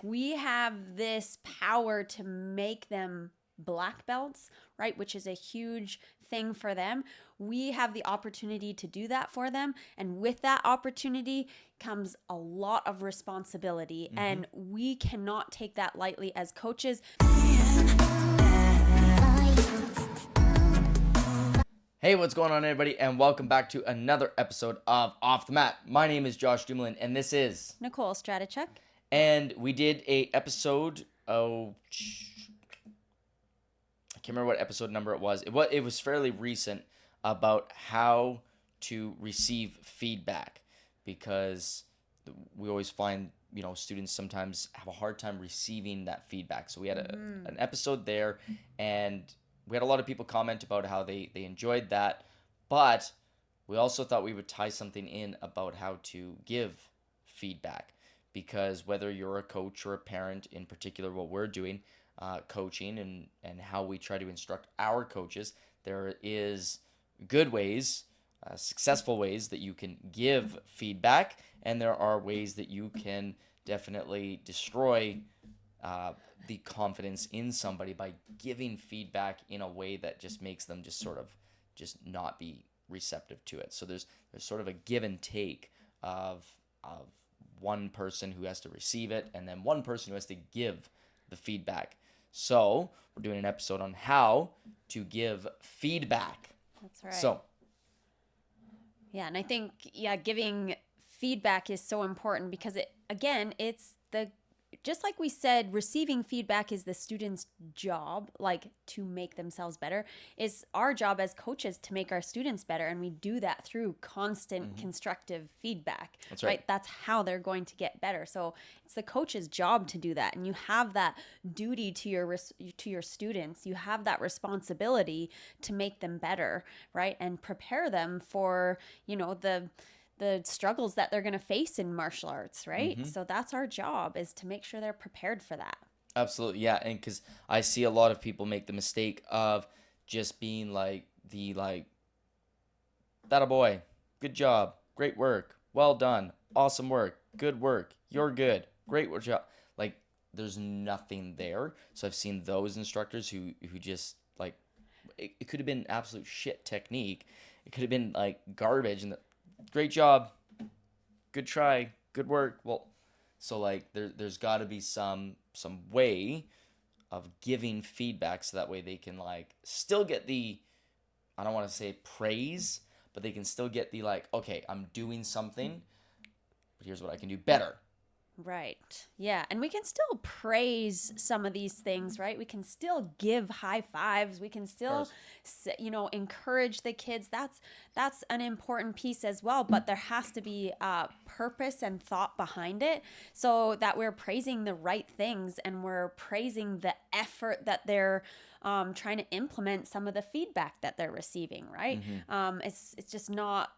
We have this power to make them black belts, right? Which is a huge thing for them. We have the opportunity to do that for them. And with that opportunity comes a lot of responsibility. And we cannot take that lightly as coaches. Hey, what's going on, everybody, and welcome back to another episode of Off the Mat. My name is Josh Dumoulin, and this is Nicole Stratichuk. And we did a episode. I can't remember what episode number it was. It was fairly recent about how to receive feedback, because we always find students sometimes have a hard time receiving that feedback. So we had an episode there, and we had a lot of people comment about how they enjoyed that, but we also thought we would tie something in about how to give feedback, because whether you're a coach or a parent, in particular what we're doing, coaching and how we try to instruct our coaches, there is good ways, successful ways that you can give feedback, and there are ways that you can definitely destroy the confidence in somebody by giving feedback in a way that just makes them just not be receptive to it. So there's sort of a give and take of one person who has to receive it and then one person who has to give the feedback. So we're doing an episode on how to give feedback. That's right. So yeah, and I think giving feedback is so important because it's just like we said, receiving feedback is the student's job, like to make themselves better. It's our job as coaches to make our students better, and we do that through constant constructive feedback. That's right. That's how they're going to get better. So it's the coach's job to do that, and you have that duty to your students. You have that responsibility to make them better, right, and prepare them for the struggles that they're going to face in martial arts, right? So that's our job, is to make sure they're prepared for that. Absolutely, yeah. And because I see a lot of people make the mistake of just being that a boy, good job, great work, well done, awesome work, good work, you're good, great work job. Like, there's nothing there. So I've seen those instructors who just it could have been absolute shit technique. It could have been like garbage, and great job, good try, good work. Well, so there's got to be some way of giving feedback, so that way they can still get the, I don't want to say praise, but they can still get the okay, I'm doing something, but here's what I can do better. Right. Yeah. And we can still praise some of these things, right? We can still give high fives. We can still, encourage the kids. That's an important piece as well. But there has to be purpose and thought behind it, so that we're praising the right things and we're praising the effort that they're trying to implement some of the feedback that they're receiving, right? It's just not.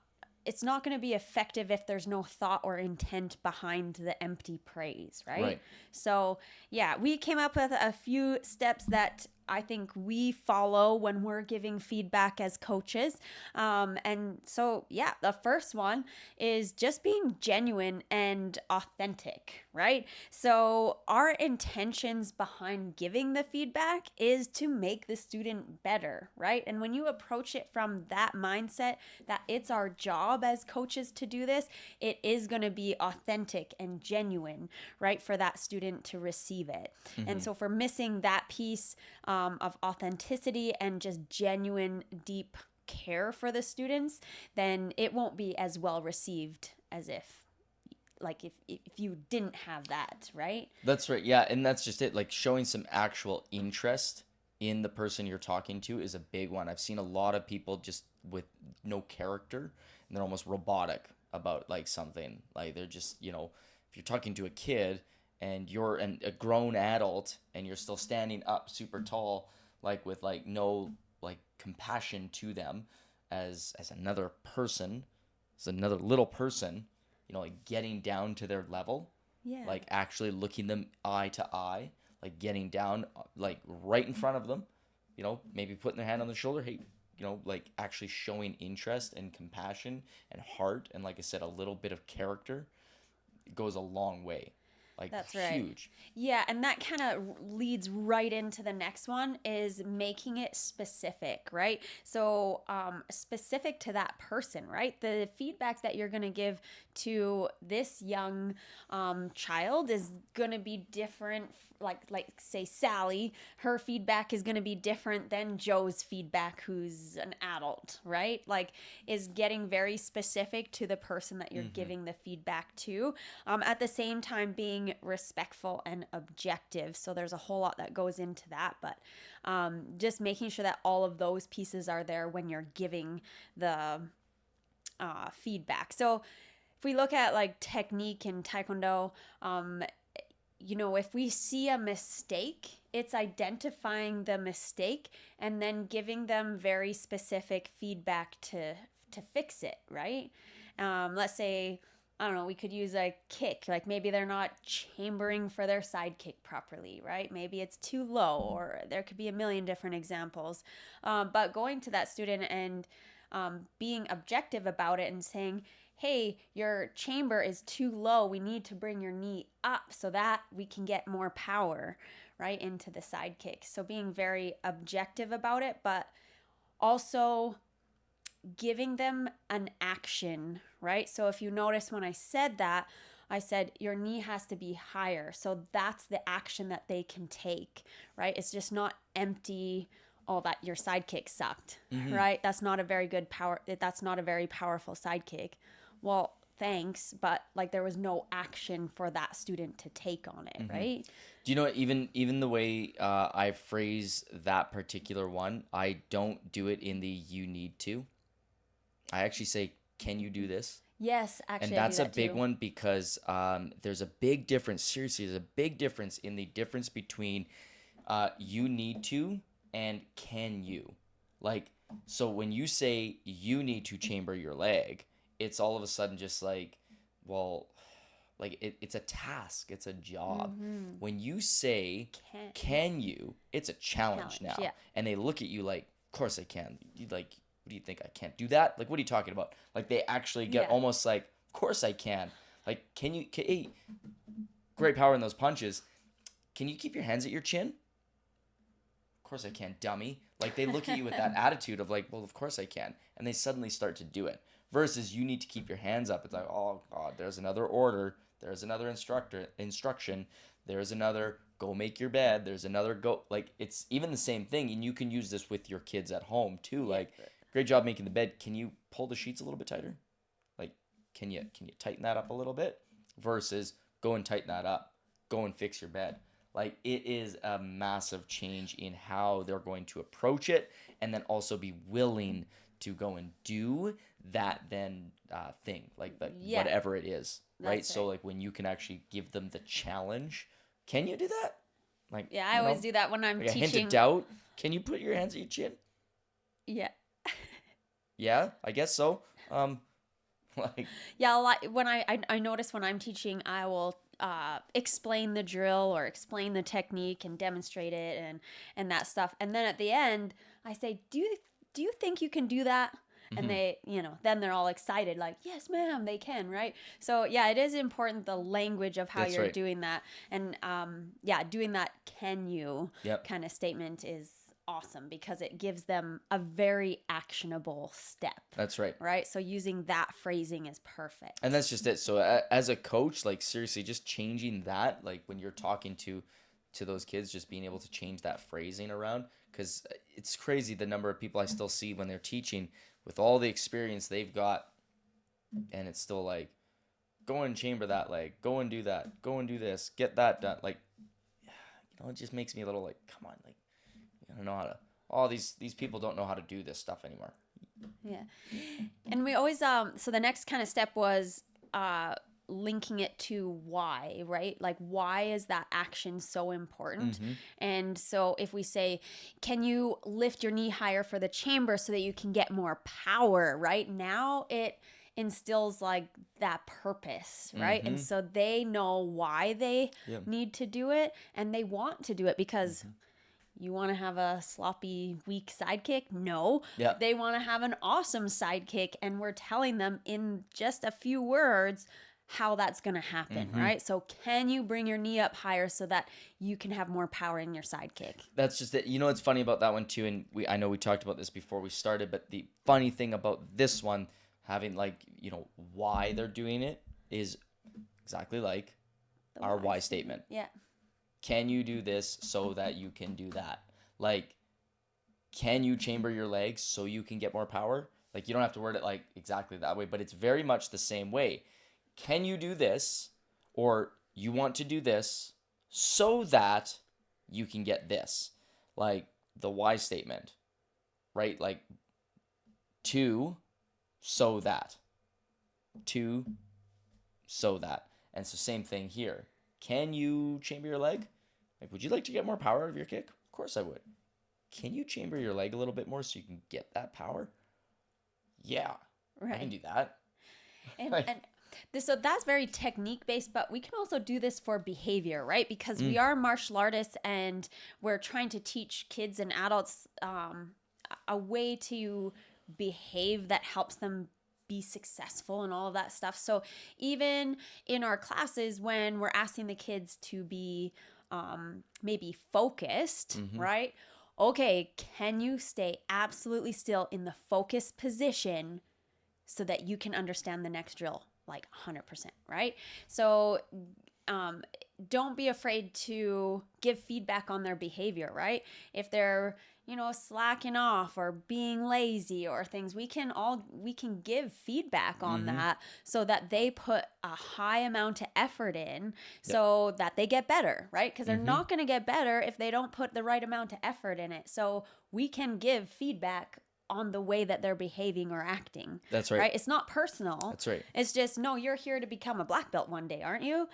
It's not going to be effective if there's no thought or intent behind the empty praise, right? So, yeah, we came up with a few steps that I think we follow when we're giving feedback as coaches. And so, yeah, the first one is just being genuine and authentic, right? So our intentions behind giving the feedback is to make the student better, right? And when you approach it from that mindset that it's our job as coaches to do this, it is going to be authentic and genuine, right, for that student to receive it. And so if we're missing that piece of authenticity and just genuine, deep care for the students, then it won't be as well received as if you didn't have that, right? That's right. Yeah, and that's just it. Like, showing some actual interest in the person you're talking to is a big one. I've seen a lot of people just with no character, and they're almost robotic about something. Like, they're just, if you're talking to a kid and you're a grown adult and you're still standing up super tall, with no compassion to them as another person, as another little person, getting down to their level, actually looking them eye to eye, getting down, right in front of them, maybe putting their hand on their shoulder, hey, actually showing interest and compassion and heart, and like I said, a little bit of character, goes a long way. Like That's right. huge. Yeah, and that kind of leads right into the next one is making it specific, right? So, specific to that person, right? The feedback that you're going to give to this young child is going to be different. Like say Sally, her feedback is going to be different than Joe's feedback, who's an adult, right? Like, is getting very specific to the person that you're giving the feedback to. At the same time, being respectful and objective. So there's a whole lot that goes into that, but just making sure that all of those pieces are there when you're giving the feedback. So if we look at like technique in Taekwondo, if we see a mistake, it's identifying the mistake and then giving them very specific feedback to fix it, right? Let's say, I don't know, we could use a kick. Like maybe they're not chambering for their side kick properly, right? Maybe it's too low, or there could be a million different examples. But going to that student and being objective about it and saying, hey, your chamber is too low. We need to bring your knee up so that we can get more power, right, into the side kick. So being very objective about it, but also giving them an action, right? So if you notice when I said that, I said your knee has to be higher. So that's the action that they can take, right? It's just not empty, oh, that your sidekick sucked, right? That's not a very good power. That's not a very powerful sidekick. Well, thanks, but like there was no action for that student to take on it, right? Do you know what, even the way I phrase that particular one, I don't do it in the you need to. I actually say, can you do this? Yes, actually, And that's I a do that big too. one because there's a big difference. Seriously, there's a big difference in the difference between you need to and can you. Like, so when you say you need to chamber your leg, it's all of a sudden just like, well, like it's a task, it's a job. When you say can you, it's a challenge now. Yeah. And they look at you like, of course I can. You like, what do you think, I can't do that? Like, what are you talking about? Like they actually get Yeah. almost like, of course I can. Like, hey, great power in those punches. Can you keep your hands at your chin? Of course I can, dummy. Like they look at you with that attitude of like, well, of course I can. And they suddenly start to do it. Versus you need to keep your hands up. It's like, oh God, there's another order. There's another instruction. There's another go make your bed. There's another go. Like it's even the same thing. And you can use this with your kids at home too. Like, great job making the bed. Can you pull the sheets a little bit tighter? Like, can you tighten that up a little bit? Versus go and tighten that up. Go and fix your bed. Like it is a massive change in how they're going to approach it, and then also be willing to go and do that thing, like whatever it is, right? That's So right. like when you can actually give them the challenge, can you do that? Like Yeah, I always do that when I'm like a hint of teaching. doubt. Can you put your hands at your chin? Yeah. Yeah, I guess so. Like Yeah, a lot when I notice when I'm teaching, I will explain the drill or explain the technique and demonstrate it and that stuff. And then at the end, I say, "Do you think you can do that?" And they, then they're all excited like, "Yes, ma'am, they can," right? So, yeah, it is important the language of how That's you're right. doing that. And doing that "can you" Yep. kind of statement is awesome because it gives them a very actionable step. That's right. Right? So using that phrasing is perfect. And that's just it. So as a coach, like seriously, just changing that, like when you're talking to those kids, just being able to change that phrasing around, because it's crazy the number of people I still see when they're teaching with all the experience they've got, and it's still like, go and chamber that leg, go and do that, go and do this, get that done. Like, it just makes me a little like, come on, like, I don't know how to. All these people don't know how to do this stuff anymore. Yeah. And we always so the next kind of step was linking it to why, right? Like why is that action so important? And so if we say, can you lift your knee higher for the chamber so that you can get more power, right? Now it instills like that purpose, right? And so they know why they need to do it and they want to do it because you want to have a sloppy, weak sidekick? No. Yeah. They want to have an awesome sidekick, and we're telling them in just a few words how that's going to happen, Mm-hmm. right? So can you bring your knee up higher so that you can have more power in your side kick? That's just it. You know what's funny about that one too, and I know we talked about this before we started, but the funny thing about this one, having like, why they're doing it is exactly like The our why why statement. Yeah. Can you do this so that you can do that? Like, can you chamber your legs so you can get more power? Like, you don't have to word it like exactly that way, but it's very much the same way. Can you do this, or you want to do this so that you can get this? Like the why statement, right? Like, to, so that. To, so that. And so same thing here. Can you chamber your leg? Like, would you like to get more power out of your kick? Of course I would. Can you chamber your leg a little bit more so you can get that power? Yeah, I can Right. do that. And so that's very technique based, but we can also do this for behavior, right? Because we Mm, are martial artists and we're trying to teach kids and adults a way to behave that helps them be successful and all of that stuff. So even in our classes, when we're asking the kids to be maybe focused, mm-hmm. right? Okay, can you stay absolutely still in the focused position so that you can understand the next drill like 100%, right? So um, don't be afraid to give feedback on their behavior, right? If they're, slacking off or being lazy or things, we can give feedback on Mm-hmm. that so that they put a high amount of effort in Yep. so that they get better, right? Because they're Mm-hmm. not going to get better if they don't put the right amount of effort in it. So we can give feedback on the way that they're behaving or acting, That's right. right? It's not personal. That's right. It's just, no, you're here to become a black belt one day, aren't you?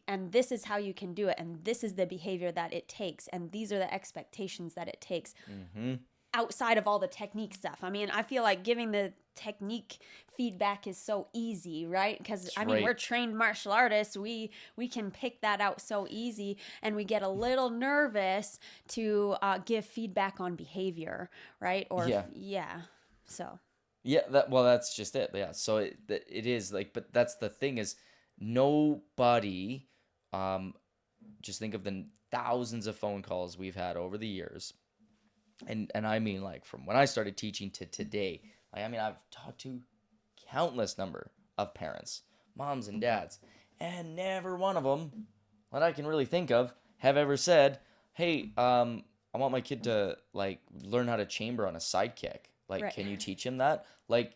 And this is how you can do it. And this is the behavior that it takes. And these are the expectations that it takes Mm-hmm. outside of all the technique stuff. I mean, I feel like giving the technique feedback is so easy, right? Because That's I mean, right. we're trained martial artists. We can pick that out so easy, and we get a little nervous to give feedback on behavior, right? Or Yeah. yeah. So Yeah. That's just it. Yeah. So it is like, but that's the thing is, nobody, um, just think of the thousands of phone calls we've had over the years, and I mean like from when I started teaching to today. Like, I mean, I've talked to countless number of parents, moms and dads, and never one of them that I can really think of have ever said, "Hey, I want my kid to like learn how to chamber on a sidekick. Like, right. can you teach him that?" Like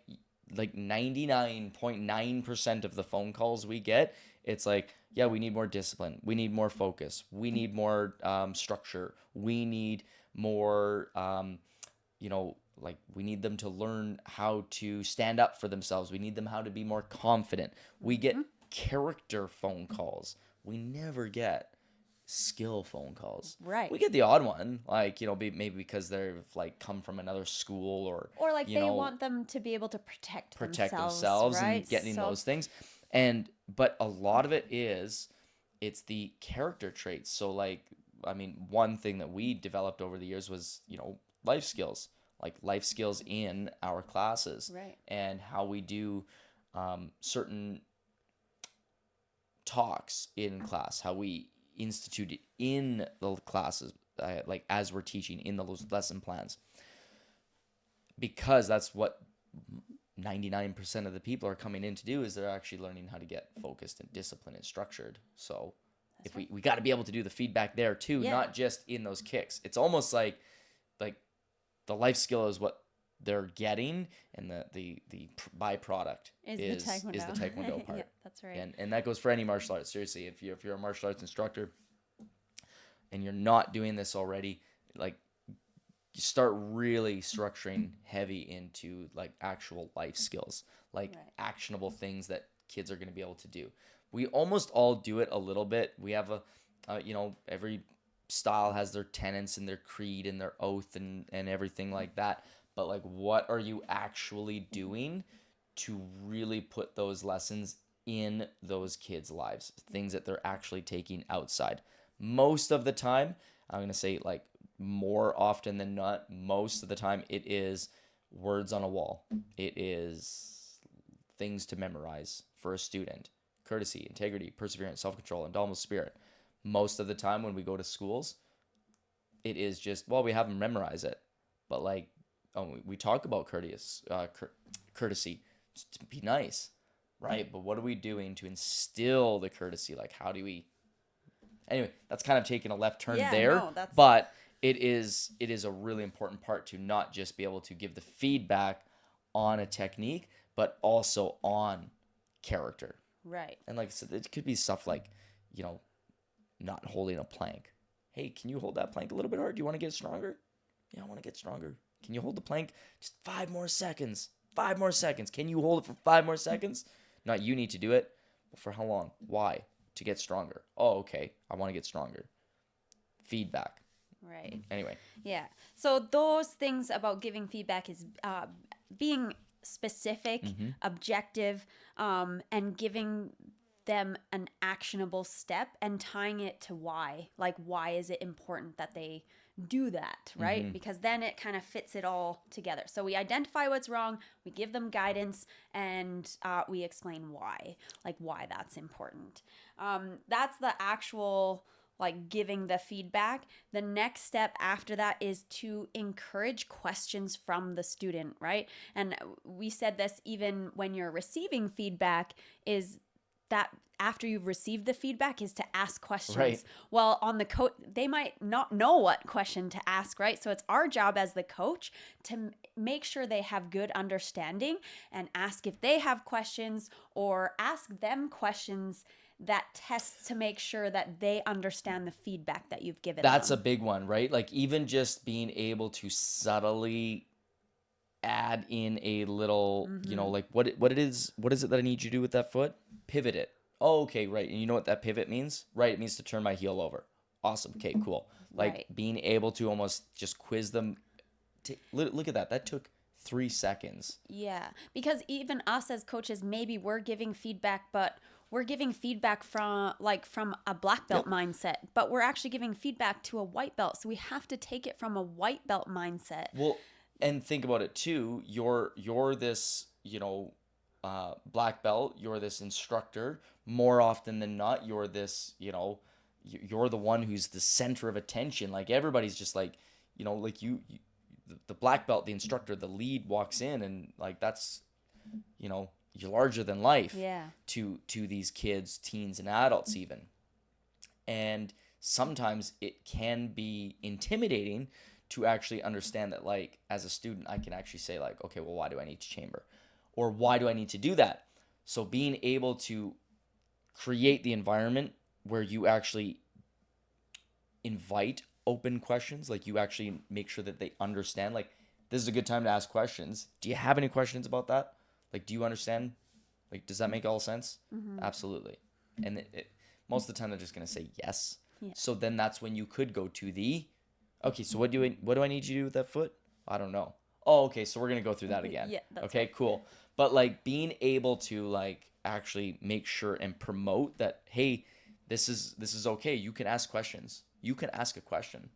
99.9% of the phone calls we get, it's like, yeah, we need more discipline, we need more focus, we need more structure, we need more like we need them to learn how to stand up for themselves. We need them how to be more confident. We get character phone calls. We never get skill phone calls. Right. We get the odd one, like, maybe because they've like come from another school, Or like you they know, want them to be able to protect protect themselves, themselves right? and getting So those things. But a lot of it's the character traits. So like, I mean, one thing that we developed over the years was, life skills, like life skills in our classes, right. and how we do certain talks in class, how we institute it in the classes, like as we're teaching in those lesson plans, because that's what 99% of the people are coming in to do, is they're actually learning how to get focused and disciplined and structured. So That's if right. we got to be able to do the feedback there too, Yeah. not just in those kicks. It's almost like the life skill is what they're getting, and the byproduct Is the Taekwondo. is the Taekwondo part. Yeah, that's right. And that goes for any martial arts. Seriously, if you're a martial arts instructor and you're not doing this already, like, you start really structuring heavy into like actual life skills, like Right. actionable things that kids are going to be able to do. We almost all do it a little bit. We have every style has their tenets and their creed and their oath and everything like that. But like, what are you actually doing to really put those lessons in those kids' lives? Things that they're actually taking outside. Most of the time, I'm going to say like more often than not, most of the time it is words on a wall. It is things to memorize for a student, courtesy, integrity, perseverance, self-control, indomitable spirit. Most of the time when we go to schools, it is just, well, we have them memorize it. But like, we talk about courtesy, just to be nice, right? But what are we doing to instill the courtesy? Like, how do we... Anyway, that's kind of taking a left turn there. No, that's... But it is a really important part to not just be able to give the feedback on a technique, but also on character. Right. And like I said, it could be stuff like, not holding a plank. Hey, can you hold that plank a little bit harder? Do you want to get stronger? Yeah, I want to get stronger. Can you hold the plank just 5 more seconds? 5 more seconds. Can you hold it for 5 more seconds? Not you need to do it, but for how long? Why? To get stronger. Oh, okay. I want to get stronger. Feedback. Right. Anyway. Yeah. So those things about giving feedback is being specific, objective, and giving them an actionable step and tying it to why. Like, why is it important that they do that, right? Because then it kind of fits it all together. So we identify what's wrong, we give them guidance, and we explain why, like why that's important. That's the actual like giving the feedback. The next step after that is to encourage questions from the student, right? And we said this even when you're receiving feedback, is that after you've received the feedback is to ask questions. Right. Well, on the coach, they might not know what question to ask, right? So it's our job as the coach to make sure they have good understanding and ask if they have questions, or ask them questions that tests to make sure that they understand the feedback that you've given That's them. a big one, right? Like, even just being able to subtly add in a little, like what it is it that I need you to do with that foot? Pivot it. Oh, okay, right. And you know what that pivot means? Right, it means to turn my heel over. Awesome. Okay, cool. Like, Right. being able to almost just quiz them. Look at that. That took 3 seconds. Yeah, because even us as coaches, maybe we're giving feedback, but we're giving feedback from a black belt mindset, but we're actually giving feedback to a white belt. So we have to take it from a white belt mindset. Well, and think about it too. You're this, black belt. You're this instructor. More often than not, you're this, you're the one who's the center of attention. Like, everybody's just like, like the black belt, the instructor, the lead walks in, and like, that's, you're larger than life. Yeah. To these kids, teens, and adults even. And sometimes it can be intimidating to actually understand that, like, as a student, I can actually say, like, okay, well, why do I need to chamber? Or why do I need to do that? So being able to create the environment where you actually invite open questions, like, you actually make sure that they understand, like, this is a good time to ask questions. Do you have any questions about that? Like, do you understand? Like, does that make all sense? Absolutely. And most of the time they're just going to say yes. Yeah. So then that's when you could go to the, okay, so what do I need you to do with that foot? I don't know. Oh, okay, so we're going to go through that again. Yeah, that's okay, right. cool. But like, being able to like actually make sure and promote that, hey, this is okay. You can ask questions. You can ask a question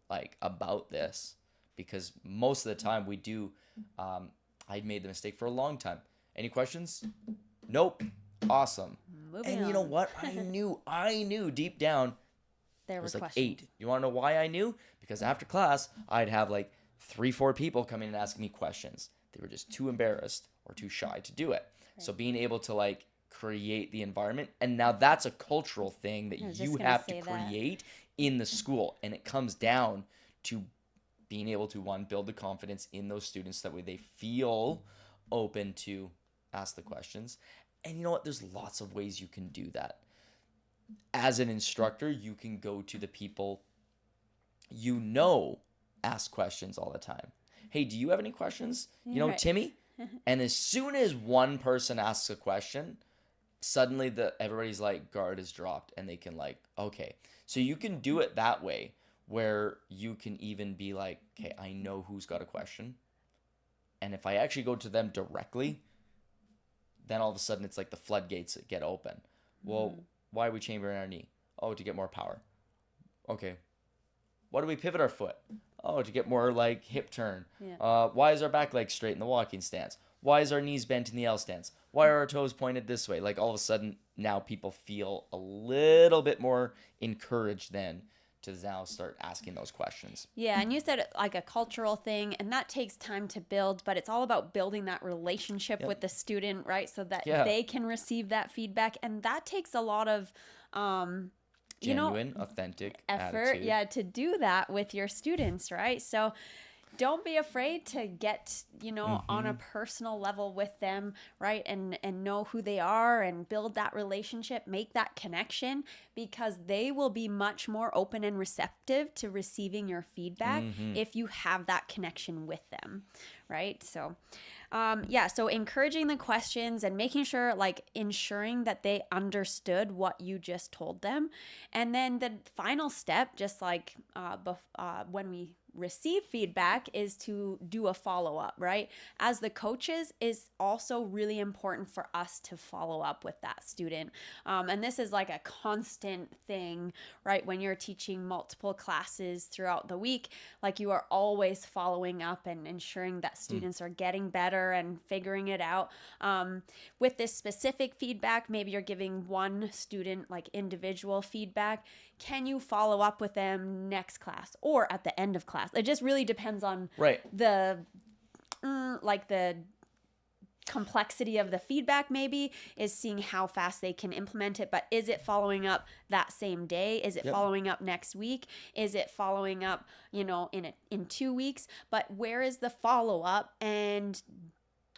like about this, because most of the time we do. I made the mistake for a long time. Any questions? Nope. Awesome. Moving And you know on. what? I knew deep down There it were was like questions. 8. You want to know why I knew? Because after class, I'd have like 3-4 people come in and ask me questions. They were just too embarrassed or too shy to do it. Right. So being able to like create the environment, and now that's a cultural thing that you have to create in the school, and it comes down to being able to, one, build the confidence in those students, that way they feel open to ask the questions. And you know what? There's lots of ways you can do that. As an instructor, you can go to the people ask questions all the time. Hey, do you have any questions? Right. Timmy? And as soon as one person asks a question, suddenly everybody's like guard is dropped, and they can like, okay. So you can do it that way, where you can even be like, okay, I know who's got a question. And if I actually go to them directly, then all of a sudden it's like the floodgates that get open. Well, why are we chambering our knee? Oh, to get more power. Okay. Why do we pivot our foot? Oh, to get more like hip turn. Yeah. Why is our back leg straight in the walking stance? Why is our knees bent in the L stance? Why are our toes pointed this way? Like, all of a sudden now people feel a little bit more encouraged then to now start asking those questions. Yeah, and you said it like a cultural thing, and that takes time to build, but it's all about building that relationship Yep. with the student, right? So that Yeah. they can receive that feedback, and that takes a lot of, you know, Genuine, authentic effort, attitude. yeah, to do that with your students, right? So don't be afraid to get, on a personal level with them, right? And know who they are and build that relationship, make that connection, because they will be much more open and receptive to receiving your feedback if you have that connection with them, right? So so encouraging the questions and making sure, like, ensuring that they understood what you just told them. And then the final step, just like when we receive feedback, is to do a follow-up, right? As the coaches, is also really important for us to follow up with that student. And this is like a constant thing, right? When you're teaching multiple classes throughout the week, like, you are always following up and ensuring that students are getting better and figuring it out. With this specific feedback, maybe you're giving one student like individual feedback. Can you follow up with them next class or at the end of class? It just really depends on Right. the the complexity of the feedback. Maybe is seeing how fast they can implement it, but is it following up that same day? Is it following up next week? Is it following up, in 2 weeks? But where is the follow up, and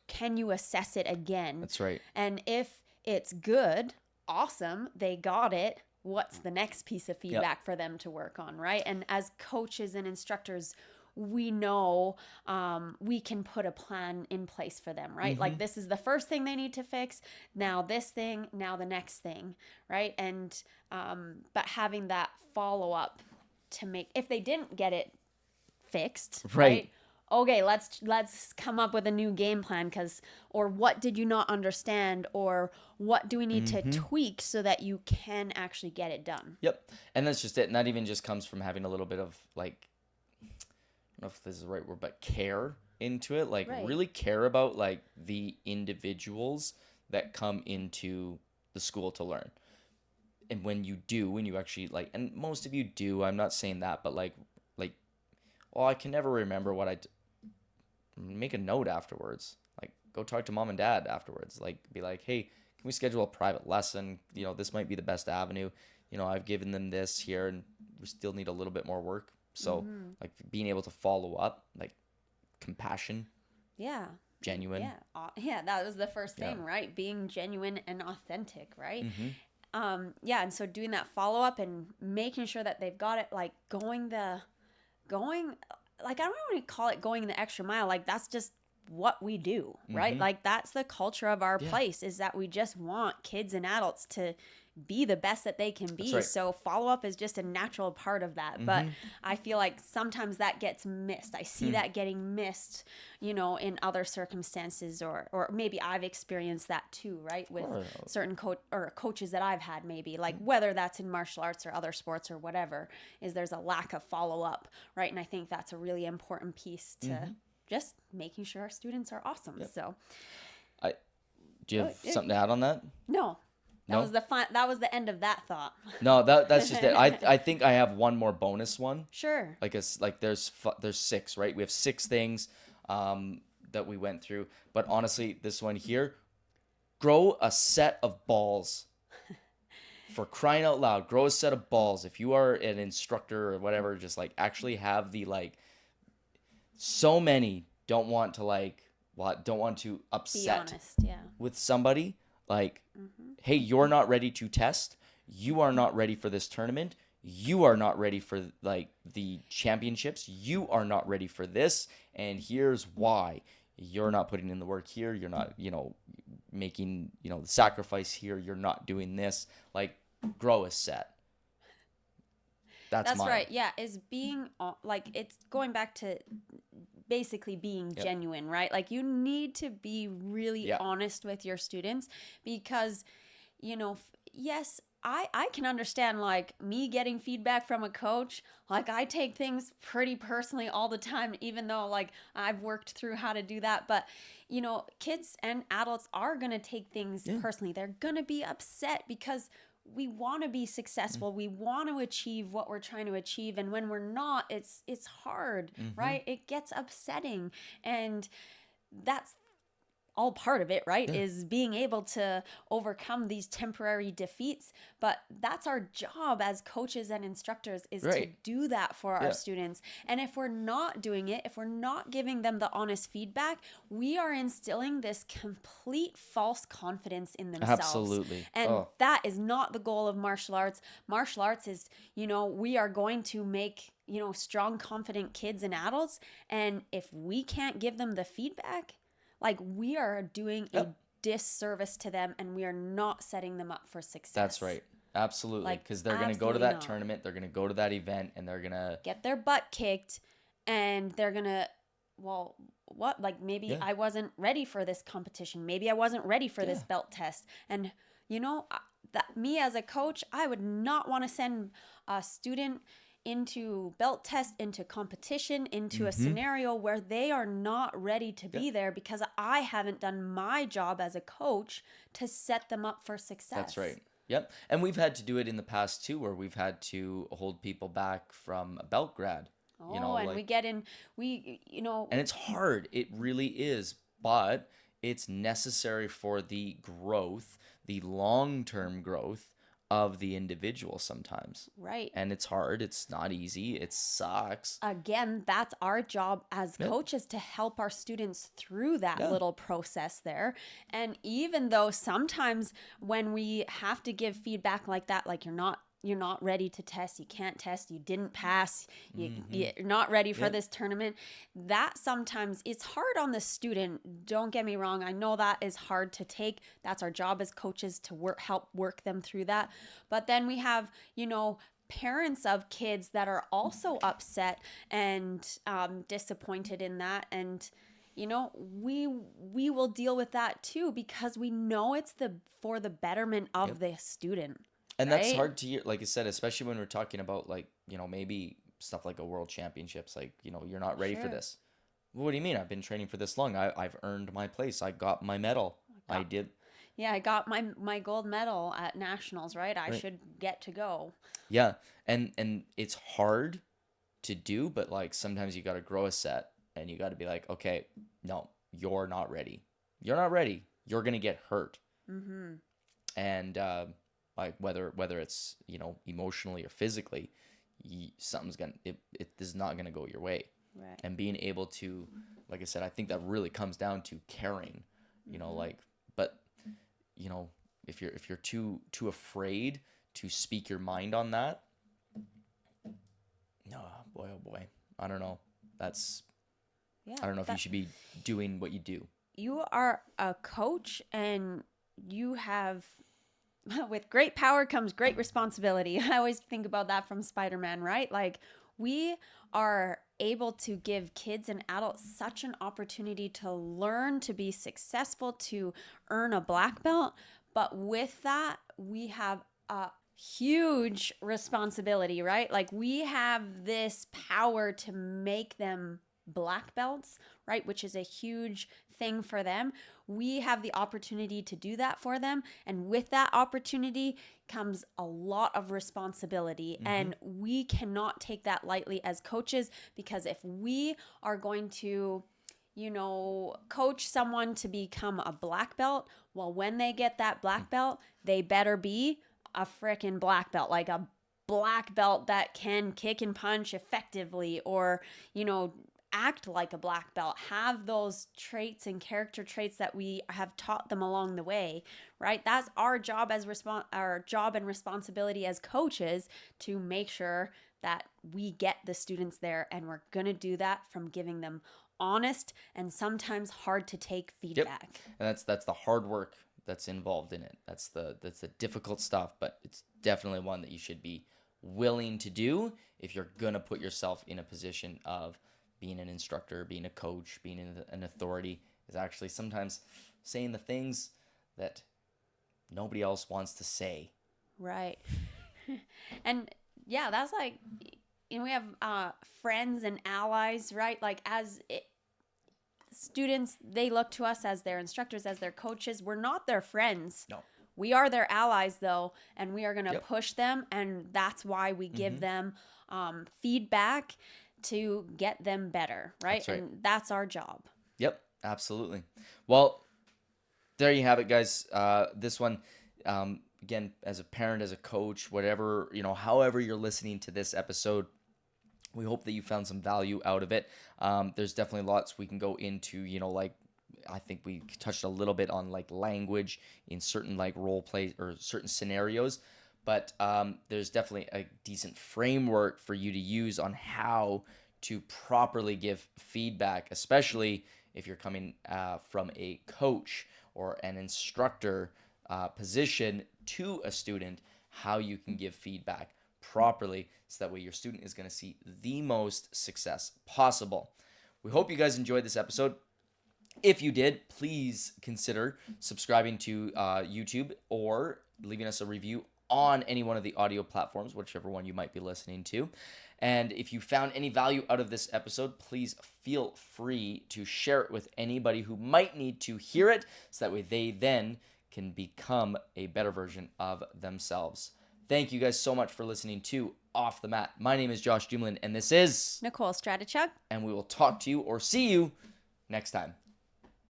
can you assess it again? That's right. And if it's good, awesome, they got it. What's the next piece of feedback for them to work on, right? And as coaches and instructors, we know we can put a plan in place for them, right? Like, this is the first thing they need to fix. Now this thing, now the next thing, right? And but having that follow up to make, if they didn't get it fixed, right? Okay, let's come up with a new game plan, or what did you not understand, or what do we need to tweak so that you can actually get it done? Yep. And that's just it. And that even just comes from having a little bit of, like, I don't know if this is the right word, but care into it. Like, really care about, like, the individuals that come into the school to learn. And when you actually, like, and most of you do, I'm not saying that, but like, I can never remember what make a note afterwards. Like, go talk to mom and dad afterwards. Like, be like, hey, can we schedule a private lesson? This might be the best avenue. I've given them this here, and we still need a little bit more work. So, like, being able to follow up, like, compassion. Yeah. Genuine. Yeah, that was the first thing, right? Being genuine and authentic, right? And so doing that follow up and making sure that they've got it, like, going, like, I don't want to call it going the extra mile. Like, that's just what we do, right? Like, that's the culture of our place, is that we just want kids and adults to be the best that they can be. Right. So follow up is just a natural part of that. But I feel like sometimes that gets missed. I see that getting missed, in other circumstances, or maybe I've experienced that too, right? With certain coaches that I've had, maybe, like, whether that's in martial arts or other sports or whatever, is there's a lack of follow up, right? And I think that's a really important piece to just making sure our students are awesome. So do you have something to add on that? No. That was the end of that thought. No, that's just it. I think I have one more bonus one. Sure. There's 6, right? We have 6 things that we went through, but honestly, this one here, grow a set of balls. For crying out loud, grow a set of balls. If you are an instructor or whatever, just, like, actually have the, like, so many don't want to upset Be honest, with somebody. Like, hey, you're not ready to test. You are not ready for this tournament. You are not ready for, like, the championships. You are not ready for this. And here's why. You're not putting in the work here. You're not, making, the sacrifice here. You're not doing this. Like, grow a set. That's mine. right. Yeah. Is being, like, it's going back to basically being genuine, right? Like, you need to be really honest with your students, because, yes, I can understand like me getting feedback from a coach. Like I take things pretty personally all the time, even though like I've worked through how to do that. But kids and adults are gonna take things Yeah. personally. They're gonna be upset because we want to be successful. We want to achieve what we're trying to achieve, and when we're not, it's hard, Mm-hmm. right? It gets upsetting, and that's all part of it, right? Yeah. Is being able to overcome these temporary defeats. But that's our job as coaches and instructors, is to Right. do that for our Yeah. students. And if we're not doing it, if we're not giving them the honest feedback, we are instilling this complete false confidence in themselves. Absolutely. And Oh, that is not the goal of martial arts. Martial arts is, we are going to make, strong, confident kids and adults. And if we can't give them the feedback, like we are doing a yep. disservice to them, and we are not setting them up for That's success. right. Absolutely. Like Because they're going to go to absolutely that not. tournament, they're going to go to that event, and they're going to, Get their butt kicked, and they're going to, well, what? Like maybe yeah. I wasn't ready for this competition. Maybe I wasn't ready for Yeah. this belt test. And that me as a coach, I would not want to send a student into belt test, into competition, into a Mm-hmm. scenario where they are not ready to Yeah. be there because I haven't done my job as a coach to set them up for That's success. right. Yep. And we've had to do it in the past too, where we've had to hold people back from a belt grad. Oh, and we Like, get in, we, you know, and it's hard. It really is. But it's necessary for the growth, the long term growth of the individual sometimes. right. And it's hard. It's not easy. It sucks. Again, that's our job as Yeah. coaches, to help our students through that Yeah. little process there. And even though sometimes when we have to give feedback like that, like you're not ready to test, you can't test, you didn't pass, Mm-hmm. you're not ready for Yep. this tournament, that sometimes it's hard on the student. Don't get me wrong, I know that is hard to take. That's our job as coaches, to help work them through that. But then we have, parents of kids that are also upset and disappointed in that. And we will deal with that too, because we know it's for the betterment of Yep. the student, And that's right? hard to hear, like I said, especially when we're talking about, like, maybe stuff like a world championships, like, you're not ready for Sure. this. What do you mean? I've been training for this long. I've earned my place. I got my medal. I Got, did. yeah, I got my gold medal at nationals, right? I Right. should get to go. Yeah. And it's hard to do, but like sometimes you got to grow a set and you got to be like, okay, no, you're not ready. You're not ready. You're going to get hurt. Mm-hmm. And like whether it's, emotionally or physically, something's going to, it is not going to go your way. Right. And being able to, like I said, I think that really comes down to caring, Mm-hmm. like, but if you're too afraid to speak your mind on that, no, boy, oh boy, I don't know. That's Yeah. I don't know if you should be doing what you do. You are a coach, and you have, with great power comes great responsibility. I always think about that from Spider-Man, right? Like, we are able to give kids and adults such an opportunity to learn, to be successful, to earn a black belt. But with that, we have a huge responsibility, right? Like, we have this power to make them black belts, right? Which is a huge thing for them. We have the opportunity to do that for them. And with that opportunity comes a lot of responsibility. Mm-hmm. And we cannot take that lightly as coaches, because if we are going to, coach someone to become a black belt, well, when they get that black belt, they better be a freaking black belt, like a black belt that can kick and punch effectively, or, act like a black belt, have those traits and character traits that we have taught them along the way, right? That's our job our job and responsibility as coaches, to make sure that we get the students there. And we're going to do that from giving them honest and sometimes hard to take Yep. feedback. And that's the hard work that's involved in it. That's the difficult stuff, but it's definitely one that you should be willing to do if you're gonna put yourself in a position of being an instructor, being a coach, being an authority, is actually sometimes saying the things that nobody else wants to say. Right. And yeah, that's like, we have friends and allies, right? Like, students, they look to us as their instructors, as their coaches. We're not their friends. No. We are their allies, though, and we are going to Yep. push them. And that's why we give them feedback to get them better, right? That's right. And that's our job. Yep, absolutely. Well, there you have it, guys. This one, again, as a parent, as a coach, whatever, however you're listening to this episode, we hope that you found some value out of it. There's definitely lots we can go into, like, I think we touched a little bit on like language in certain like role play or certain scenarios, but there's definitely a decent framework for you to use on how to properly give feedback, especially if you're coming from a coach or an instructor position to a student, how you can give feedback properly so that way your student is going to see the most success possible. We hope you guys enjoyed this episode. If you did, please consider subscribing to YouTube or leaving us a review on any one of the audio platforms, whichever one you might be listening to. And if you found any value out of this episode, please feel free to share it with anybody who might need to hear it, so that way they then can become a better version of themselves. Thank you guys so much for listening to Off the Mat. My name is Josh Dumoulin, and this is Nicole Stratichuk. And we will talk to you or see you next time.